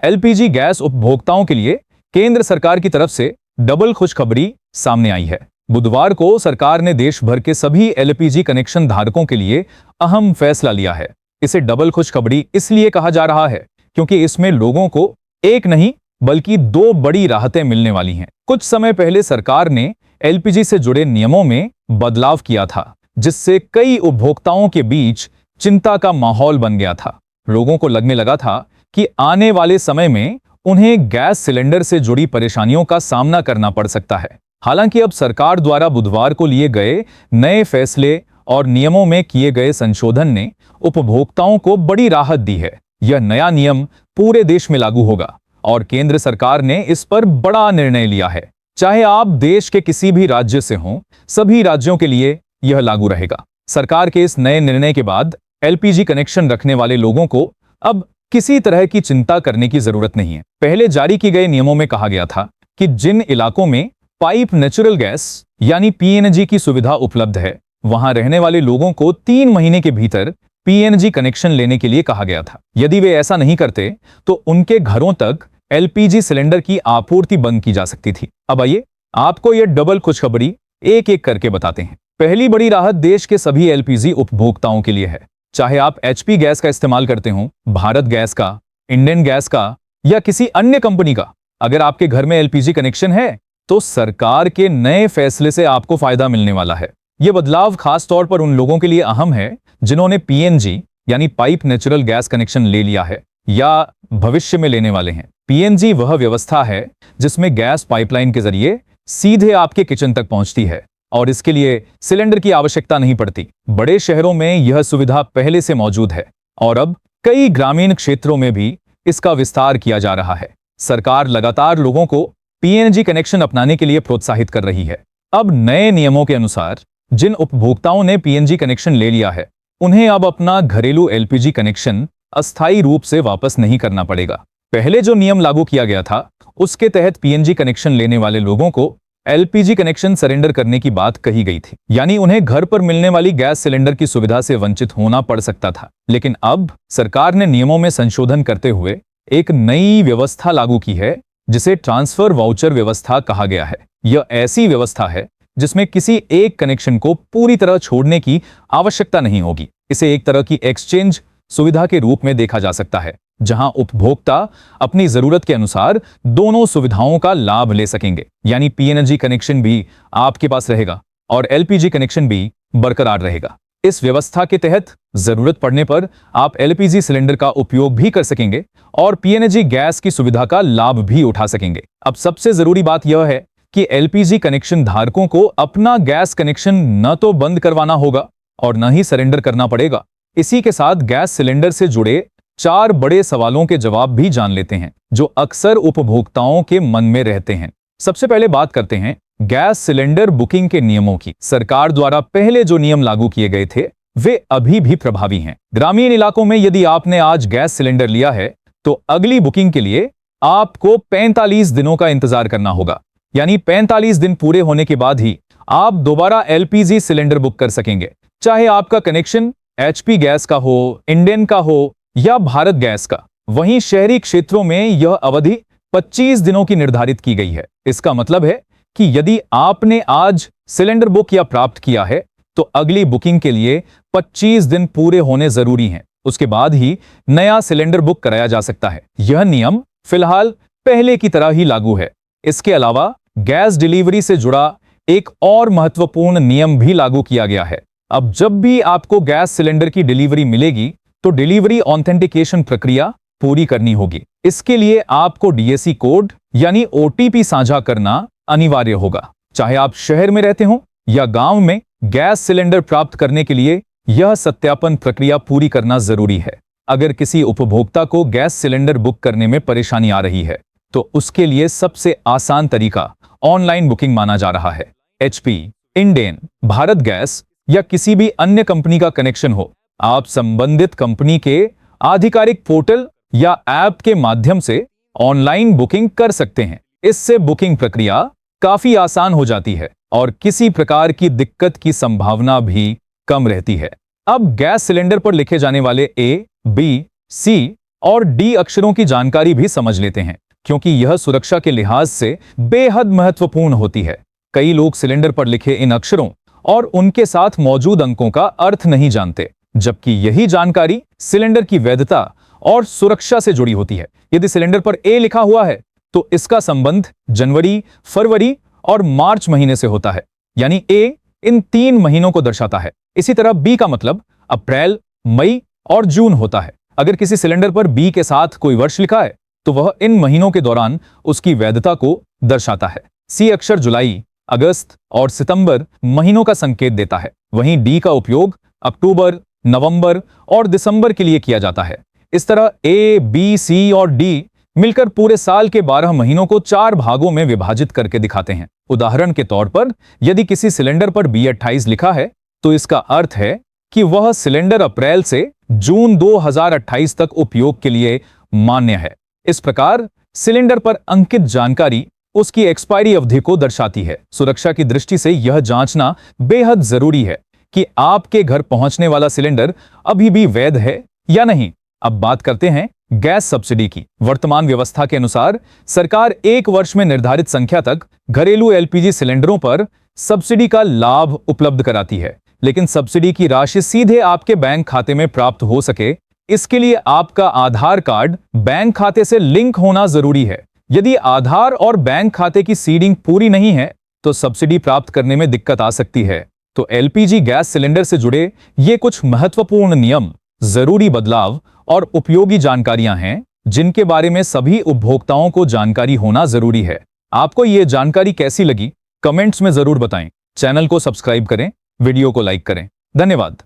LPG gas उपभोक्ताओं के लिए केंद्र सरकार की तरफ से डबल खुशखबरी सामने आई है। बुधवार को सरकार ने देश भर के सभी एलपीजी कनेक्शन धारकों के लिए अहम फैसला लिया है। इसे डबल खुशखबरी इसलिए कहा जा रहा है क्योंकि इसमें लोगों को एक नहीं बल्कि दो बड़ी राहतें मिलने वाली हैं। कुछ समय पहले सरकार ने एलपीजी से जुड़े नियमों में बदलाव किया था, जिससे कई उपभोक्ताओं के बीच चिंता का माहौल बन गया था। लोगों को लगने लगा था कि आने वाले समय में उन्हें गैस सिलेंडर से जुड़ी परेशानियों का सामना करना पड़ सकता है। हालांकि अब सरकार द्वारा बुधवार को लिए गए नए फैसले और नियमों में किए गए संशोधन ने उपभोक्ताओं को बड़ी राहत दी है। यह नया नियम पूरे देश में लागू होगा और केंद्र सरकार ने इस पर बड़ा निर्णय लिया है। चाहे आप देश के किसी भी राज्य से हों, सभी राज्यों के लिए यह लागू रहेगा। सरकार के इस नए निर्णय के बाद एलपीजी कनेक्शन रखने वाले लोगों को अब किसी तरह की चिंता करने की जरूरत नहीं है। पहले जारी किए गए नियमों में कहा गया था कि जिन इलाकों में पाइप नेचुरल गैस यानी पीएनजी की सुविधा उपलब्ध है, वहां रहने वाले लोगों को 3 महीने के भीतर पीएनजी कनेक्शन लेने के लिए कहा गया था। यदि वे ऐसा नहीं करते तो उनके घरों तक एलपीजी सिलेंडर की आपूर्ति बंद की जा सकती थी। अब आइए आपको यह डबल खुशखबरी एक एक करके बताते हैं। पहली बड़ी राहत देश के सभी एलपीजी उपभोक्ताओं के लिए है। चाहे आप एचपी गैस का इस्तेमाल करते हो, भारत गैस का, इंडियन गैस का या किसी अन्य कंपनी का, अगर आपके घर में एलपीजी कनेक्शन है तो सरकार के नए फैसले से आपको फायदा मिलने वाला है। यह बदलाव खास तौर पर उन लोगों के लिए अहम है जिन्होंने पीएनजी यानी पाइप नेचुरल गैस कनेक्शन ले लिया है या भविष्य में लेने वाले हैं। पीएनजी वह व्यवस्था है जिसमें गैस पाइपलाइन के जरिए सीधे आपके किचन तक पहुंचती है और इसके लिए सिलेंडर की आवश्यकता नहीं पड़ती। बड़े शहरों में यह सुविधा पहले से मौजूद है और अब कई ग्रामीण क्षेत्रों में भी इसका विस्तार किया जा रहा है। सरकार लगातार लोगों को पीएनजी कनेक्शन अपनाने के लिए प्रोत्साहित कर रही है। अब नए नियमों के अनुसार जिन उपभोक्ताओं ने पीएनजी कनेक्शन ले लिया है, उन्हें अब अपना घरेलू एलपीजी कनेक्शन अस्थायी रूप से वापस नहीं करना पड़ेगा। पहले जो नियम लागू किया गया था, उसके तहत पीएनजी कनेक्शन लेने वाले लोगों को एलपीजी कनेक्शन सरेंडर करने की बात कही गई थी, यानी उन्हें घर पर मिलने वाली गैस सिलेंडर की सुविधा से वंचित होना पड़ सकता था। लेकिन अब सरकार ने नियमों में संशोधन करते हुए एक नई व्यवस्था लागू की है जिसे ट्रांसफर वाउचर व्यवस्था कहा गया है। यह ऐसी व्यवस्था है जिसमें किसी एक कनेक्शन को पूरी तरह छोड़ने की आवश्यकता नहीं होगी। इसे एक तरह की एक्सचेंज सुविधा के रूप में देखा जा सकता है, जहां उपभोक्ता अपनी जरूरत के अनुसार दोनों सुविधाओं का लाभ ले सकेंगे, यानी पीएनजी कनेक्शन भी आपके पास रहेगा और एलपीजी कनेक्शन भी बरकरार रहेगा। इस व्यवस्था के तहत जरूरत पड़ने पर आप एलपीजी सिलेंडर का उपयोग भी कर सकेंगे और पीएनजी गैस की सुविधा का लाभ भी उठा सकेंगे। अब सबसे जरूरी बात यह है कि एलपीजी कनेक्शन धारकों को अपना गैस कनेक्शन न तो बंद करवाना होगा और न ही सरेंडर करना पड़ेगा। इसी के साथ गैस सिलेंडर से जुड़े 4 बड़े सवालों के जवाब भी जान लेते हैं जो अक्सर उपभोक्ताओं के मन में रहते हैं। सबसे पहले बात करते हैं गैस सिलेंडर बुकिंग के नियमों की। सरकार द्वारा पहले जो नियम लागू किए गए थे वे अभी भी प्रभावी हैं। ग्रामीण इलाकों में यदि आपने आज गैस सिलेंडर लिया है तो अगली बुकिंग के लिए आपको 45 दिनों का इंतजार करना होगा, यानी 45 दिन पूरे होने के बाद ही आप दोबारा एलपीजी सिलेंडर बुक कर सकेंगे, चाहे आपका कनेक्शन एचपी गैस का हो, इंडियन का हो या भारत गैस का। वहीं शहरी क्षेत्रों में यह अवधि 25 दिनों की निर्धारित की गई है। इसका मतलब है कि यदि आपने आज सिलेंडर बुक या प्राप्त किया है तो अगली बुकिंग के लिए 25 दिन पूरे होने जरूरी हैं। उसके बाद ही नया सिलेंडर बुक कराया जा सकता है। यह नियम फिलहाल पहले की तरह ही लागू है। इसके अलावा गैस डिलीवरी से जुड़ा एक और महत्वपूर्ण नियम भी लागू किया गया है। अब जब भी आपको गैस सिलेंडर की डिलीवरी मिलेगी तो डिलीवरी ऑथेंटिकेशन प्रक्रिया पूरी करनी होगी। इसके लिए आपको डीएसी कोड यानी ओटीपी साझा करना अनिवार्य होगा। चाहे आप शहर में रहते हो या गांव में, गैस सिलेंडर प्राप्त करने के लिए यह सत्यापन प्रक्रिया पूरी करना जरूरी है। अगर किसी उपभोक्ता को गैस सिलेंडर बुक करने में परेशानी आ रही है तो उसके लिए सबसे आसान तरीका ऑनलाइन बुकिंग माना जा रहा है। एचपी, इंडियन, भारत गैस या किसी भी अन्य कंपनी का कनेक्शन हो, आप संबंधित कंपनी के आधिकारिक पोर्टल या ऐप के माध्यम से ऑनलाइन बुकिंग कर सकते हैं। इससे बुकिंग प्रक्रिया काफी आसान हो जाती है और किसी प्रकार की दिक्कत की संभावना भी कम रहती है। अब गैस सिलेंडर पर लिखे जाने वाले ए, बी, सी और डी अक्षरों की जानकारी भी समझ लेते हैं, क्योंकि यह सुरक्षा के लिहाज से बेहद महत्वपूर्ण होती है। कई लोग सिलेंडर पर लिखे इन अक्षरों और उनके साथ मौजूद अंकों का अर्थ नहीं जानते, जबकि यही जानकारी सिलेंडर की वैधता और सुरक्षा से जुड़ी होती है। यदि सिलेंडर पर ए लिखा हुआ है तो इसका संबंध जनवरी, फरवरी और मार्च महीने से होता है, यानी ए इन 3 महीनों को दर्शाता है। इसी तरह बी का मतलब अप्रैल, मई और जून होता है। अगर किसी सिलेंडर पर बी के साथ कोई वर्ष लिखा है तो वह इन महीनों के दौरान उसकी वैधता को दर्शाता है। सी अक्षर जुलाई, अगस्त और सितंबर महीनों का संकेत देता है। वहीं डी का उपयोग अक्टूबर, नवंबर और दिसंबर के लिए किया जाता है। इस तरह ए, बी, सी और डी मिलकर पूरे साल के 12 महीनों को 4 भागों में विभाजित करके दिखाते हैं। उदाहरण के तौर पर यदि किसी सिलेंडर पर B28 लिखा है तो इसका अर्थ है कि वह सिलेंडर अप्रैल से जून 2028 तक उपयोग के लिए मान्य है। इस प्रकार सिलेंडर पर अंकित जानकारी उसकी एक्सपायरी अवधि को दर्शाती है। सुरक्षा की दृष्टि से यह जांचना बेहद जरूरी है कि आपके घर पहुंचने वाला सिलेंडर अभी भी वैध है या नहीं। अब बात करते हैं गैस सब्सिडी की। वर्तमान व्यवस्था के अनुसार सरकार 1 वर्ष में निर्धारित संख्या तक घरेलू LPG सिलेंडरों पर सब्सिडी का लाभ उपलब्ध कराती है, लेकिन सब्सिडी की राशि सीधे आपके बैंक खाते में प्राप्त हो सके, इसके लिए आपका आधार कार्ड बैंक खाते से लिंक होना जरूरी है। यदि आधार और बैंक खाते की सीडिंग पूरी नहीं है तो सब्सिडी प्राप्त करने में दिक्कत आ सकती है। तो LPG गैस सिलेंडर से जुड़े ये कुछ महत्वपूर्ण नियम, जरूरी बदलाव और उपयोगी जानकारियां हैं जिनके बारे में सभी उपभोक्ताओं को जानकारी होना जरूरी है। आपको ये जानकारी कैसी लगी कमेंट्स में जरूर बताएं। चैनल को सब्सक्राइब करें, वीडियो को लाइक करें। धन्यवाद।